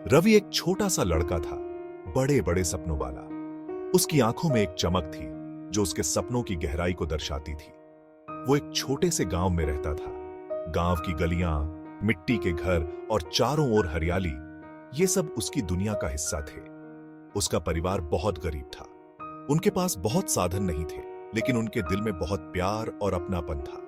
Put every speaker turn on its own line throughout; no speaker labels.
रवि एक छोटा सा लड़का था, बड़े बड़े सपनों वाला। उसकी आंखों में एक चमक थी जो उसके सपनों की गहराई को दर्शाती थी। वो एक छोटे से गांव में रहता था। गांव की गलियां, मिट्टी के घर और चारों ओर हरियाली, ये सब उसकी दुनिया का हिस्सा थे। उसका परिवार बहुत गरीब था। उनके पास बहुत साधन नहीं थे, लेकिन उनके दिल में बहुत प्यार और अपनापन था।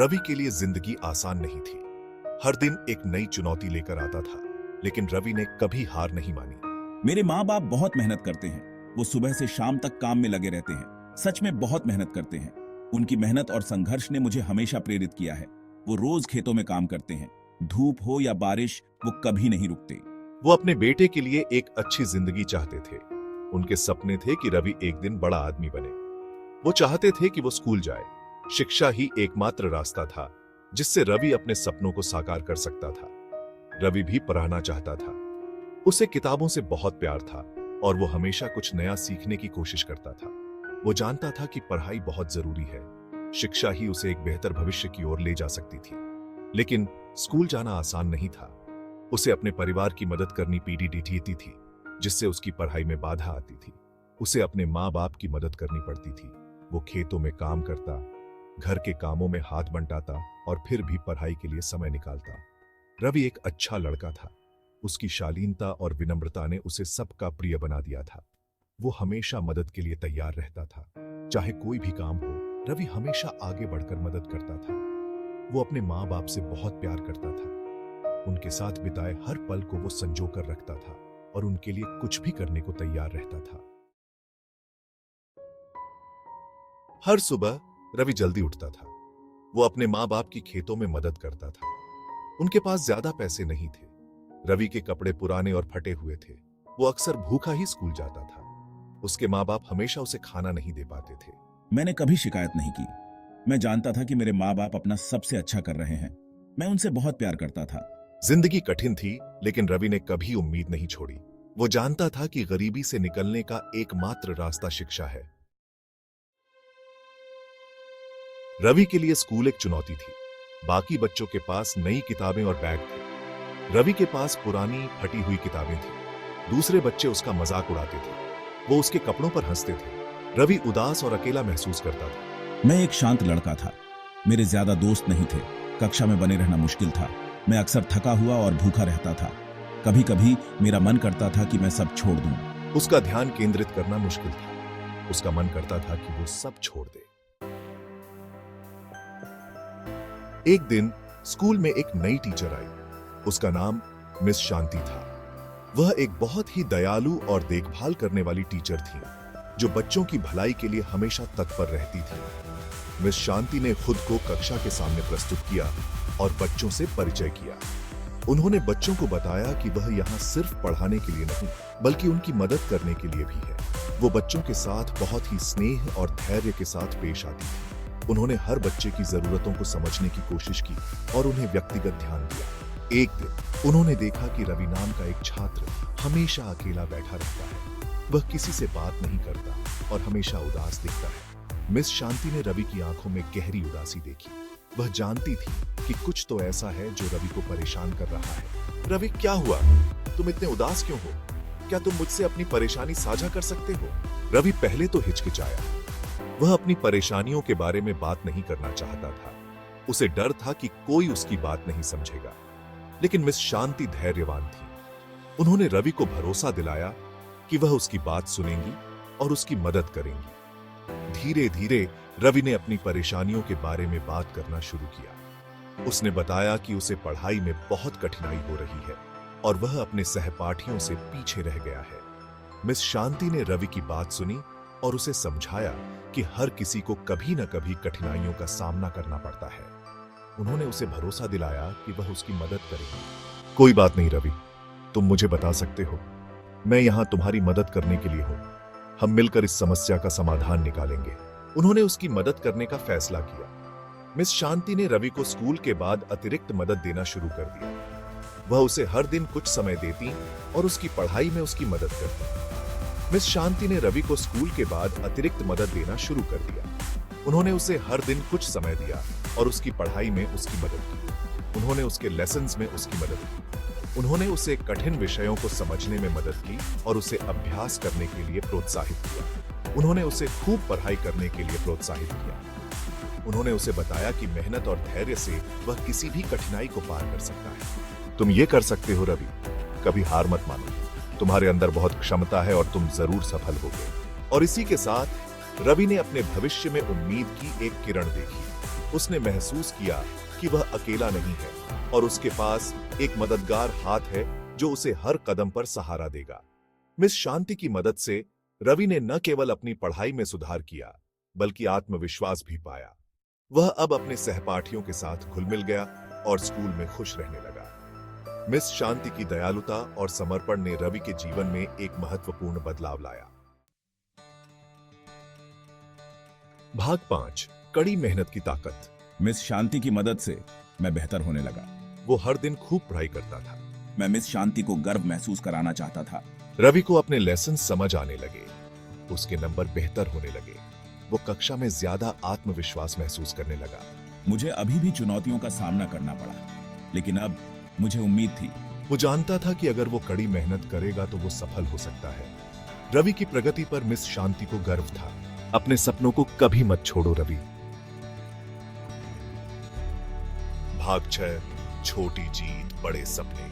रवि के लिए जिंदगी आसान नहीं थी। हर दिन एक नई चुनौती लेकर आता था, लेकिन रवि ने कभी हार नहीं मानी।
मेरे माँ बाप बहुत मेहनत करते हैं। वो सुबह से शाम तक काम में लगे रहते हैं। सच में बहुत मेहनत करते हैं। उनकी मेहनत और संघर्ष ने मुझे हमेशा प्रेरित किया है। वो रोज खेतों में काम करते हैं। धूप हो या बारिश, वो कभी नहीं रुकते।
वो अपने बेटे के लिए एक अच्छी जिंदगी चाहते थे। उनके सपने थे कि रवि एक दिन बड़ा आदमी बने। वो चाहते थे कि वो स्कूल जाए। शिक्षा ही एकमात्र रास्ता था जिससे रवि अपने सपनों को साकार कर सकता था। रवि भी पढ़ना चाहता था। उसे किताबों से बहुत प्यार था और वो हमेशा कुछ नया सीखने की कोशिश करता था। वो जानता था कि पढ़ाई बहुत जरूरी है। शिक्षा ही उसे एक बेहतर भविष्य की ओर ले जा सकती थी। लेकिन स्कूल जाना आसान नहीं था। उसे अपने परिवार की मदद करनी पड़ती थी, जिससे उसकी पढ़ाई में बाधा आती थी। उसे अपने माँ बाप की मदद करनी पड़ती थी। वो खेतों में काम करता, घर के कामों में हाथ बंटाता और फिर भी पढ़ाई के लिए समय निकालता। रवि एक अच्छा लड़का था। उसकी शालीनता और विनम्रता ने उसे सबका प्रिय बना दिया था। वो हमेशा मदद के लिए तैयार रहता था। चाहे कोई भी काम हो, रवि हमेशा आगे बढ़कर मदद करता था। वो अपने माँ बाप से बहुत प्यार करता था। उनके साथ बिताए हर पल को वो संजो कर रखता था और उनके लिए कुछ भी करने को तैयार रहता था। हर सुबह रवि जल्दी उठता था। वो अपने माँ बाप की खेतों में मदद करता था। उनके पास ज्यादा पैसे नहीं थे। रवि के कपड़े पुराने और फटे हुए थे। वो अक्सर भूखा ही स्कूल जाता था। उसके माँ बाप हमेशा उसे खाना नहीं दे पाते थे।
मैंने कभी शिकायत नहीं की। मैं जानता था कि मेरे माँ बाप अपना सबसे अच्छा कर रहे हैं। मैं उनसे बहुत प्यार करता था।
जिंदगी कठिन थी, लेकिन रवि ने कभी उम्मीद नहीं छोड़ी। वो जानता था कि गरीबी से निकलने का एकमात्र रास्ता शिक्षा है। रवि के लिए स्कूल एक चुनौती थी। बाकी बच्चों के पास नई किताबें और बैग थे। रवि के पास पुरानी फटी हुई किताबें थी। दूसरे बच्चे उसका मजाक उड़ाते थे। वो उसके कपड़ों पर हंसते थे। रवि उदास और अकेला महसूस करता था।
मैं एक शांत लड़का था। मेरे ज्यादा दोस्त नहीं थे। कक्षा में बने रहना मुश्किल था। मैं अक्सर थका हुआ और भूखा रहता था। कभी कभी मेरा मन करता था कि मैं सब छोड़ दूं।
उसका ध्यान केंद्रित करना मुश्किल था। उसका मन करता था कि वो सब छोड़ दे। एक दिन स्कूल में एक नई टीचर आई। उसका नाम मिस शांति था। वह एक बहुत ही दयालु और देखभाल करने वाली टीचर थी, जो बच्चों की भलाई के लिए हमेशा तत्पर रहती थी। मिस शांति ने खुद को कक्षा के सामने प्रस्तुत किया और बच्चों से परिचय किया। उन्होंने बच्चों को बताया कि वह यहाँ सिर्फ पढ़ाने के लिए नहीं, बल्कि उनकी मदद करने के लिए भी है। वो बच्चों के साथ बहुत ही स्नेह और धैर्य के साथ पेश आती थी। उन्होंने हर बच्चे की जरूरतों को समझने की कोशिश की और उन्हें व्यक्तिगत ध्यान दिया। एक दिन उन्होंने देखा कि रवि नाम का एक छात्र हमेशा अकेला बैठा रहता है। वह किसी से बात नहीं करता और हमेशा उदास दिखता है। मिस शांति ने रवि की आंखों में गहरी उदासी देखी। वह जानती थी कि कुछ तो ऐसा है जो रवि को परेशान कर रहा है। रवि, क्या हुआ? तुम इतने उदास क्यों हो? क्या तुम मुझसे अपनी परेशानी साझा कर सकते हो? रवि पहले तो हिचकिचाया। वह अपनी परेशानियों के बारे में बात नहीं करना चाहता था। उसे डर था कि कोई उसकी बात नहीं समझेगा। लेकिन मिस शांति धैर्यवान थी। उन्होंने रवि को भरोसा दिलाया कि वह उसकी बात सुनेंगी और उसकी मदद करेंगी। धीरे धीरे रवि ने अपनी परेशानियों के बारे में बात करना शुरू किया। उसने बताया कि उसे पढ़ाई में बहुत कठिनाई हो रही है और वह अपने सहपाठियों से पीछे रह गया है। मिस शांति ने रवि की बात सुनी और उसे समझाया कि हर किसी को कभी न कभी कठिनाइयों का सामना करना पड़ता है। उन्होंने उसे भरोसा दिलाया कि वह उसकी मदद करेंगे। कोई बात नहीं रवि, तुम मुझे बता सकते हो। मैं यहां तुम्हारी मदद करने के लिए हूं। हम मिलकर इस समस्या का समाधान निकालेंगे। उन्होंने उसकी मदद करने का फैसला किया। मिस शांति ने रवि को स्कूल के बाद अतिरिक्त मदद देना शुरू कर दिया। वह उसे हर दिन कुछ समय देती और उसकी पढ़ाई में उसकी मदद करती। मिस शांति ने रवि को स्कूल के बाद अतिरिक्त मदद देना शुरू कर दिया। उन्होंने उसे हर दिन कुछ समय दिया और उसकी पढ़ाई में उसकी मदद की। उन्होंने उसके लेसन्स में उसकी मदद की। उन्होंने उसे कठिन विषयों को समझने में मदद की और उसे अभ्यास करने के लिए प्रोत्साहित किया। उन्होंने उसे खूब पढ़ाई करने के लिए प्रोत्साहित किया। उन्होंने उसे बताया कि मेहनत और धैर्य से वह किसी भी कठिनाई को पार कर सकता है। तुम ये कर सकते हो रवि, कभी हार मत मानो। तुम्हारे अंदर बहुत क्षमता है और तुम जरूर सफल होगे। और इसी के साथ रवि ने अपने भविष्य में उम्मीद की एक किरण देखी। उसने महसूस किया कि वह अकेला नहीं है और उसके पास एक मददगार हाथ है जो उसे हर कदम पर सहारा देगा। मिस शांति की मदद से रवि ने न केवल अपनी पढ़ाई में सुधार किया बल्कि आत्मविश्वास भी पाया। वह अब अपने सहपाठियों के साथ घुल मिल गया और स्कूल में खुश रहने लगा। मिस शांति की दयालुता और समर्पण ने रवि के जीवन में एक महत्वपूर्ण बदलाव लाया। भाग 5, कड़ी मेहनत की ताकत।
मिस शांति की मदद से मैं बेहतर होने लगा।
वो हर दिन खूब पढ़ाई करता था।
मैं मिस शांति को गर्व महसूस कराना चाहता था।
रवि को अपने लेसन समझ आने लगे। उसके नंबर बेहतर होने लगे। वो कक्षा में ज्यादा आत्मविश्वास महसूस करने लगा।
मुझे अभी भी चुनौतियों का सामना करना पड़ा, लेकिन अब मुझे उम्मीद थी।
वो जानता था कि अगर वो कड़ी मेहनत करेगा तो वो सफल हो सकता है। रवि की प्रगति पर मिस शांति को गर्व था। अपने सपनों को कभी मत छोड़ो रवि। भाग 6, छोटी जीत बड़े सपने।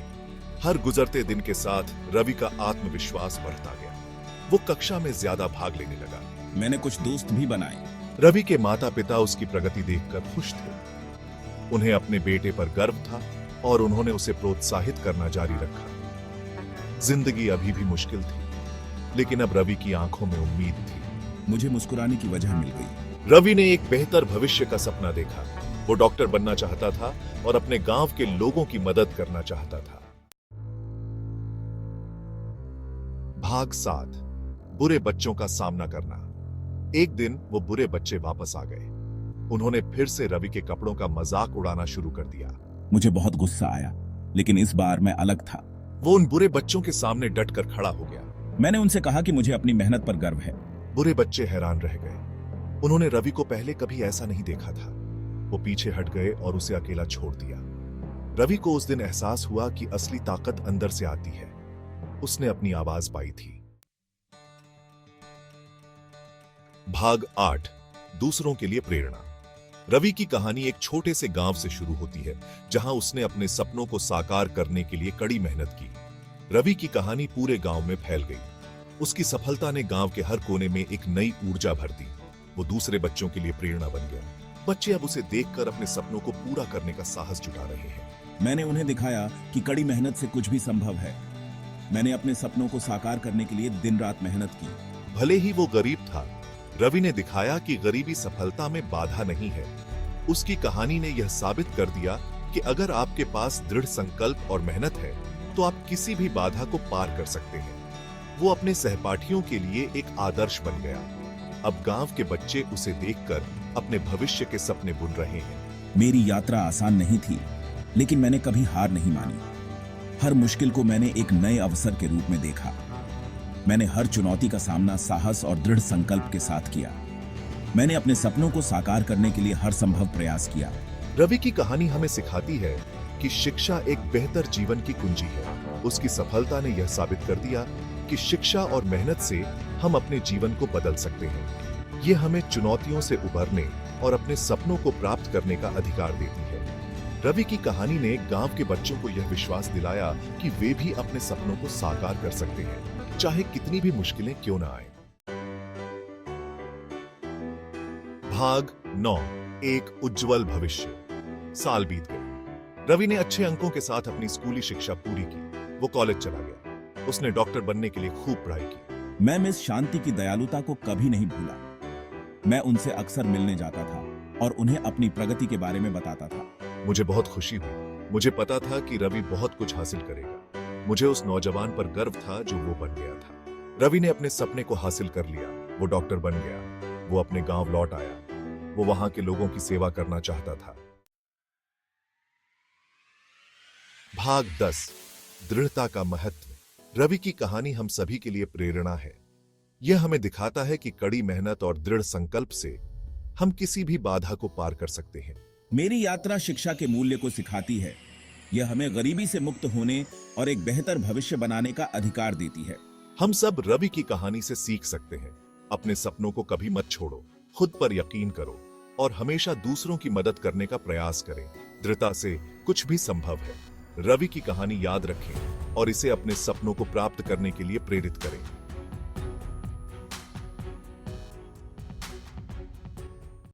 हर गुजरते दिन के साथ रवि का आत्मविश्वास बढ़ता गया। वो कक्षा में ज्यादा भाग लेने लगा।
मैंने कुछ दोस्त भी बनाए।
रवि के माता पिता उसकी प्रगति देखकर खुश थे। उन्हें अपने बेटे पर गर्व था और उन्होंने उसे प्रोत्साहित करना जारी रखा। जिंदगी अभी भी मुश्किल थी, लेकिन अब रवि की आंखों में उम्मीद थी।
मुझे मुस्कुराने की वजह मिल गई।
रवि ने एक बेहतर भविष्य का सपना देखा। वो डॉक्टर बनना चाहता था और अपने गांव के लोगों की मदद करना चाहता था। भाग 7, बुरे बच्चों का सामना करना। एक दिन वो बुरे बच्चे वापस आ गए। उन्होंने फिर से रवि के कपड़ों का मजाक उड़ाना शुरू कर दिया।
मुझे बहुत गुस्सा आया, लेकिन इस बार मैं अलग था।
वो उन बुरे बच्चों के सामने डटकर खड़ा हो गया।
मैंने उनसे कहा कि मुझे अपनी मेहनत पर गर्व है।
बुरे बच्चे हैरान रह गए। उन्होंने रवि को पहले कभी ऐसा नहीं देखा था। वो पीछे हट गए और उसे अकेला छोड़ दिया। रवि को उस दिन एहसास हुआ कि असली ताकत अंदर से आती है। उसने अपनी आवाज पाई थी। भाग 8, दूसरों के लिए प्रेरणा। रवि की कहानी एक छोटे से गांव से शुरू होती है, जहां उसने अपने सपनों को साकार करने के लिए कड़ी मेहनत की। रवि की कहानी पूरे गांव में फैल गई। उसकी सफलता ने गांव के हर कोने में एक नई ऊर्जा भर दी। वो दूसरे बच्चों के लिए प्रेरणा बन गया। बच्चे अब उसे देखकर अपने सपनों को पूरा करने का साहस जुटा रहे हैं।
मैंने उन्हें दिखाया कि कड़ी मेहनत से कुछ भी संभव है। मैंने अपने सपनों को साकार करने के लिए दिन रात मेहनत की।
भले ही वो गरीब था, रवि ने दिखाया कि गरीबी सफलता में बाधा नहीं है। उसकी कहानी ने यह साबित कर दिया कि अगर आपके पास दृढ़ संकल्प और मेहनत है तो आप किसी भी बाधा को पार कर सकते हैं। वो अपने सहपाठियों के लिए एक आदर्श बन गया। अब गांव के बच्चे उसे देखकर अपने भविष्य के सपने बुन रहे हैं।
मेरी यात्रा आसान नहीं थी, लेकिन मैंने कभी हार नहीं मानी। हर मुश्किल को मैंने एक नए अवसर के रूप में देखा। मैंने हर चुनौती का सामना साहस और दृढ़ संकल्प के साथ किया। मैंने अपने सपनों को साकार करने के लिए हर संभव प्रयास किया।
रवि की कहानी हमें सिखाती है कि शिक्षा एक बेहतर जीवन की कुंजी है। उसकी सफलता ने यह साबित कर दिया कि शिक्षा और मेहनत से हम अपने जीवन को बदल सकते हैं। ये हमें चुनौतियों से उबरने और अपने सपनों को प्राप्त करने का अधिकार देती है। रवि की कहानी ने गांव के बच्चों को यह विश्वास दिलाया कि वे भी अपने सपनों को साकार कर सकते हैं, चाहे कितनी भी मुश्किलें क्यों ना आए। भाग 9, एक उज्जवल भविष्य। साल बीत गए। रवि ने अच्छे अंकों के साथ अपनी स्कूली शिक्षा पूरी की। वो कॉलेज चला गया। उसने डॉक्टर बनने के लिए खूब पढ़ाई की।
मैं मिस शांति की दयालुता को कभी नहीं भूला। मैं उनसे अक्सर मिलने जाता था और उन्हें अपनी प्रगति के बारे में बताता था।
मुझे बहुत खुशी हुई। मुझे पता था कि रवि बहुत कुछ हासिल करेगा। मुझे उस नौजवान पर गर्व था जो वो बन गया था। रवि ने अपने सपने को हासिल कर लिया। वो डॉक्टर बन गया। वो अपने गांव लौट आया। वो वहां के लोगों की सेवा करना चाहता था। भाग 10, दृढ़ता का महत्व। रवि की कहानी हम सभी के लिए प्रेरणा है। यह हमें दिखाता है कि कड़ी मेहनत और दृढ़ संकल्प से हम किसी भी बाधा को पार कर सकते हैं।
मेरी यात्रा शिक्षा के मूल्य को सिखाती है। यह हमें गरीबी से मुक्त होने और एक बेहतर भविष्य बनाने का अधिकार देती है।
हम सब रवि की कहानी से सीख सकते हैं। अपने सपनों को कभी मत छोड़ो, खुद पर यकीन करो और हमेशा दूसरों की मदद करने का प्रयास करें। दृढ़ता से कुछ भी संभव है। रवि की कहानी याद रखें और इसे अपने सपनों को प्राप्त करने के लिए प्रेरित करें।